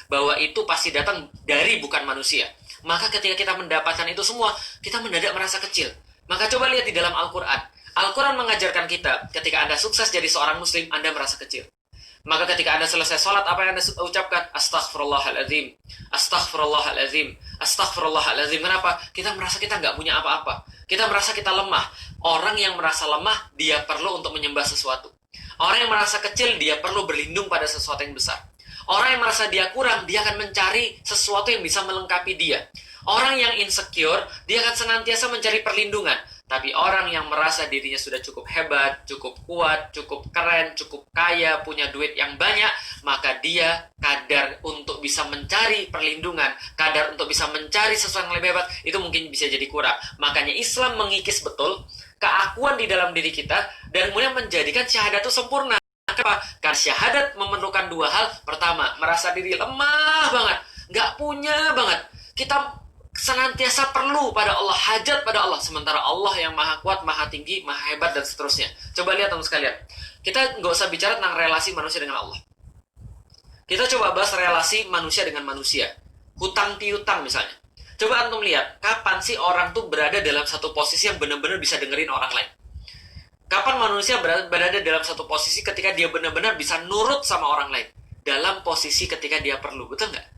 bahwa itu pasti datang dari bukan manusia. Maka ketika kita mendapatkan itu semua, kita mendadak merasa kecil. Maka coba lihat di dalam Al-Quran. Al-Quran mengajarkan kita, ketika Anda sukses jadi seorang muslim, Anda merasa kecil. Maka ketika Anda selesai sholat, apa yang Anda ucapkan? Astaghfirullahaladzim, Astaghfirullahaladzim, Astaghfirullahaladzim. Kenapa? Kita merasa kita nggak punya apa-apa. Kita merasa kita lemah. Orang yang merasa lemah, dia perlu untuk menyembah sesuatu. Orang yang merasa kecil, dia perlu berlindung pada sesuatu yang besar. Orang yang merasa dia kurang, dia akan mencari sesuatu yang bisa melengkapi dia. Orang yang insecure, dia akan senantiasa mencari perlindungan. Tapi orang yang merasa dirinya sudah cukup hebat, cukup kuat, cukup keren, cukup kaya, punya duit yang banyak, maka dia kadar untuk bisa mencari perlindungan, kadar untuk bisa mencari sesuatu yang lebih hebat, itu mungkin bisa jadi kurang. Makanya Islam mengikis betul keakuan di dalam diri kita, dan kemudian menjadikan syahadat itu sempurna. Kenapa? Karena syahadat memerlukan dua hal. Pertama, merasa diri lemah banget, nggak punya banget. Kita senantiasa perlu pada Allah, hajat pada Allah. Sementara Allah yang maha kuat, maha tinggi, maha hebat, dan seterusnya. Coba lihat teman sekalian. Kita nggak usah bicara tentang relasi manusia dengan Allah. Kita coba bahas relasi manusia dengan manusia. Hutang piutang misalnya. Coba antum lihat, kapan sih orang tuh berada dalam satu posisi yang benar-benar bisa dengerin orang lain? Kapan manusia berada dalam satu posisi ketika dia benar-benar bisa nurut sama orang lain? Dalam posisi ketika dia perlu, betul nggak?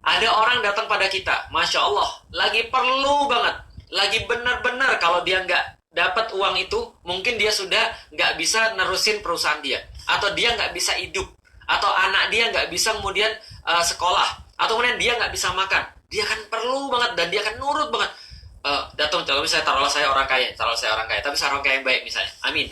Ada orang datang pada kita, Masya Allah, lagi perlu banget, lagi benar-benar kalau dia nggak dapat uang itu, mungkin dia sudah nggak bisa nerusin perusahaan dia, atau dia nggak bisa hidup, atau anak dia nggak bisa kemudian sekolah, atau kemudian dia nggak bisa makan. Dia akan perlu banget dan dia akan nurut banget. Datang, kalau misalnya taruhlah saya orang kaya, tapi saya orang kaya yang baik misalnya, amin.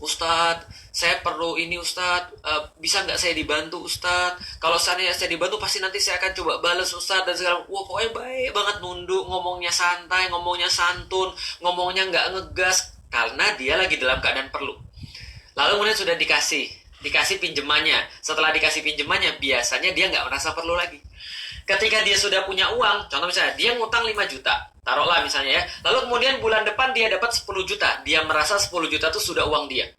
Ustadz, saya perlu ini Ustadz, bisa nggak saya dibantu Ustadz? Kalau saya dibantu pasti nanti saya akan coba balas Ustadz dan segala. Wah, pokoknya baik banget, nunduk, ngomongnya santai, ngomongnya santun, ngomongnya nggak ngegas, karena dia lagi dalam keadaan perlu. Lalu kemudian sudah dikasih pinjemannya. Setelah dikasih pinjemannya, biasanya dia nggak merasa perlu lagi. Ketika dia sudah punya uang, contoh misalnya dia ngutang 5 juta, taruhlah misalnya ya, lalu kemudian bulan depan dia dapat 10 juta, dia merasa 10 juta itu sudah uang dia.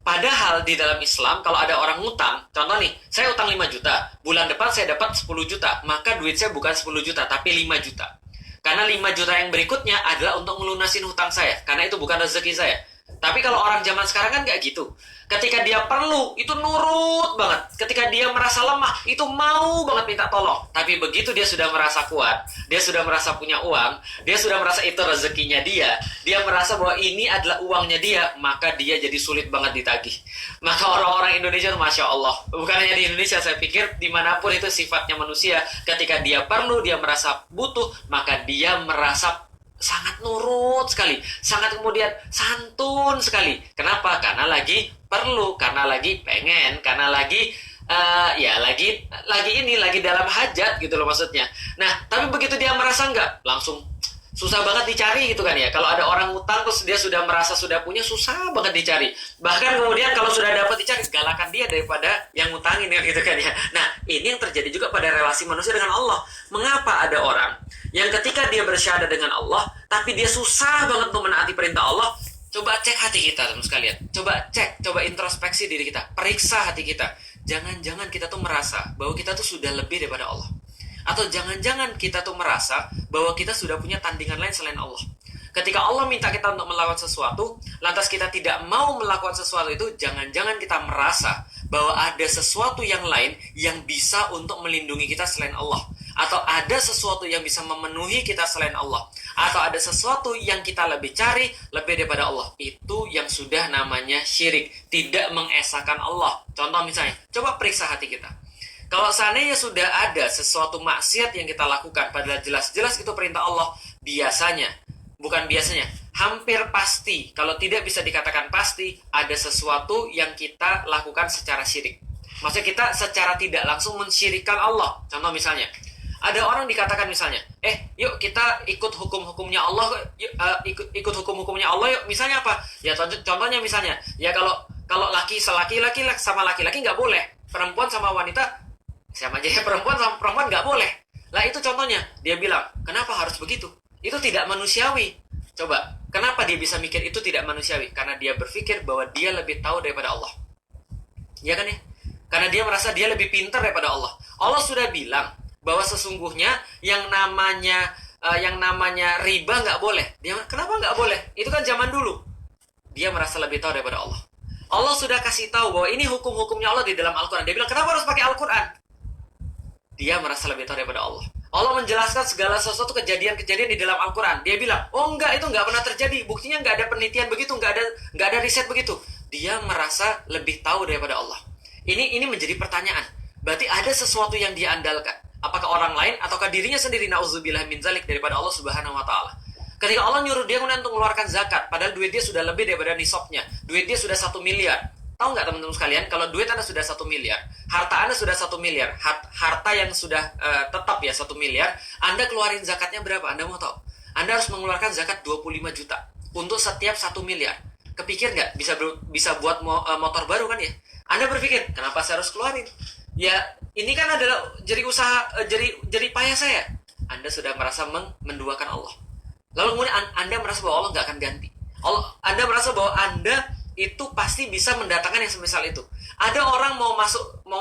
Padahal di dalam Islam, kalau ada orang ngutang, contoh nih, saya utang 5 juta, bulan depan saya dapat 10 juta, maka duit saya bukan 10 juta, tapi 5 juta. Karena 5 juta yang berikutnya adalah untuk melunasin hutang saya, karena itu bukan rezeki saya. Tapi kalau orang zaman sekarang kan nggak gitu. Ketika dia perlu, itu nurut banget. Ketika dia merasa lemah, itu mau banget minta tolong. Tapi begitu dia sudah merasa kuat, dia sudah merasa punya uang, dia sudah merasa itu rezekinya dia merasa bahwa ini adalah uangnya dia, maka dia jadi sulit banget ditagih. Maka orang-orang Indonesia, Masya Allah, bukan hanya di Indonesia, saya pikir dimanapun itu sifatnya manusia. Ketika dia perlu, dia merasa butuh, maka dia merasa sangat nurut sekali, sangat kemudian santun sekali. Kenapa? Karena lagi perlu, karena lagi pengen, karena lagi lagi dalam hajat gitu loh maksudnya. Nah, tapi begitu dia merasa enggak, langsung susah banget dicari gitu kan ya. Kalau ada orang ngutang terus dia sudah merasa sudah punya, susah banget dicari. Bahkan kemudian kalau sudah dapat dicari, galakan dia daripada yang ngutangin gitu kan ya. Nah, ini yang terjadi juga pada relasi manusia dengan Allah. Mengapa ada orang yang ketika dia bersyahadat dengan Allah, tapi dia susah banget untuk menaati perintah Allah? Coba cek hati kita teman sekalian. Coba introspeksi diri kita. Periksa hati kita. Jangan-jangan kita tuh merasa bahwa kita tuh sudah lebih daripada Allah. Atau jangan-jangan kita tuh merasa bahwa kita sudah punya tandingan lain selain Allah. Ketika Allah minta kita untuk melakukan sesuatu, lantas kita tidak mau melakukan sesuatu itu, jangan-jangan kita merasa bahwa ada sesuatu yang lain yang bisa untuk melindungi kita selain Allah. Atau ada sesuatu yang bisa memenuhi kita selain Allah. Atau ada sesuatu yang kita lebih cari lebih daripada Allah. Itu yang sudah namanya syirik. Tidak mengesahkan Allah. Contoh misalnya, coba periksa hati kita. Kalau seandainya sudah ada sesuatu maksiat yang kita lakukan, padahal jelas-jelas itu perintah Allah, hampir pasti, kalau tidak bisa dikatakan pasti, ada sesuatu yang kita lakukan secara syirik. Maksudnya kita secara tidak langsung mensyirikkan Allah. Contoh misalnya, ada orang dikatakan misalnya, yuk kita ikut hukum-hukumnya Allah, ikut hukum-hukumnya Allah yuk. Misalnya apa? Ya contohnya misalnya, ya kalau laki sama laki-laki nggak boleh, perempuan sama wanita sama aja ya, perempuan sama perempuan nggak boleh. Lah itu contohnya, dia bilang, kenapa harus begitu? Itu tidak manusiawi. Coba, kenapa dia bisa mikir itu tidak manusiawi? Karena dia berpikir bahwa dia lebih tahu daripada Allah. Ya kan ya? Karena dia merasa dia lebih pintar daripada Allah. Allah sudah bilang bahwa sesungguhnya yang namanya riba nggak boleh. Dia kenapa nggak boleh? Itu kan zaman dulu. Dia merasa lebih tahu daripada Allah. Allah sudah kasih tahu bahwa ini hukum-hukumnya Allah di dalam Al-Quran. Dia bilang kenapa harus pakai Al-Quran? Dia merasa lebih tahu daripada Allah. Allah menjelaskan segala sesuatu kejadian-kejadian di dalam Al-Quran. Dia bilang, oh enggak, itu enggak pernah terjadi. Buktinya enggak ada penelitian begitu, enggak ada riset begitu. Dia merasa lebih tahu daripada Allah. Ini menjadi pertanyaan. Berarti ada sesuatu yang dia andalkan. Apakah orang lain ataukah dirinya sendiri, na'udzubillah min zalik, daripada Allah Subhanahu wa taala. Ketika Allah nyuruh dia kemudian untuk mengeluarkan zakat, padahal duit dia sudah lebih daripada nisabnya. Duit dia sudah 1 miliar. Tahu nggak teman-teman sekalian, kalau duit Anda sudah 1 miliar, harta Anda sudah 1 miliar, harta yang sudah tetap ya 1 miliar, Anda keluarin zakatnya berapa? Anda mau tahu? Anda harus mengeluarkan zakat 25 juta untuk setiap 1 miliar. Kepikir nggak bisa buat motor baru kan ya? Anda berpikir, kenapa saya harus keluarin? Ya, ini kan adalah jadi usaha, jadi payah saya. Anda sudah merasa menduakan Allah. Lalu kemudian Anda merasa bahwa Allah nggak akan ganti. Anda merasa bahwa Anda itu pasti bisa mendatangkan yang semisal itu. Ada orang mau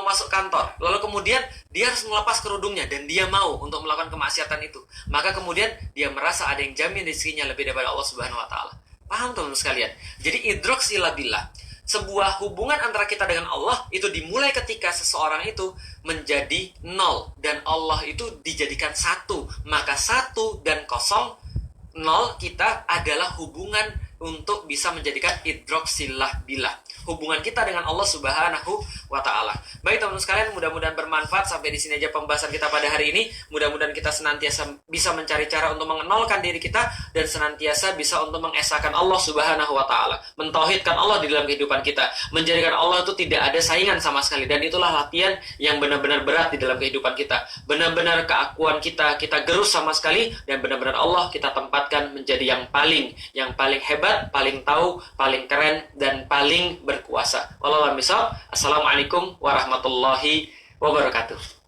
masuk kantor, lalu kemudian dia harus melepas kerudungnya dan dia mau untuk melakukan kemaksiatan itu. Maka kemudian dia merasa ada yang jamin rezekinya lebih daripada Allah Subhanahu wa taala. Paham teman-teman sekalian? Jadi idrok silabillah. Sebuah hubungan antara kita dengan Allah itu dimulai ketika seseorang itu menjadi 0 dan Allah itu dijadikan 1. Maka 1 dan 0 kita adalah hubungan untuk bisa menjadikan idrok silah billah. Hubungan kita dengan Allah Subhanahu wa taala. Baik teman-teman sekalian, mudah-mudahan bermanfaat. Sampai di sini aja pembahasan kita pada hari ini. Mudah-mudahan kita senantiasa bisa mencari cara untuk mengenalkan diri kita dan senantiasa bisa untuk mengesahkan Allah Subhanahu wa taala, mentauhidkan Allah di dalam kehidupan kita, menjadikan Allah itu tidak ada saingan sama sekali. Dan itulah latihan yang benar-benar berat di dalam kehidupan kita. Benar-benar keakuan kita gerus sama sekali, dan benar-benar Allah kita tempatkan menjadi yang paling hebat, paling tahu, paling keren, dan paling berkuasa. Wallahu a'lam bishawab. Assalamualaikum warahmatullahi wabarakatuh.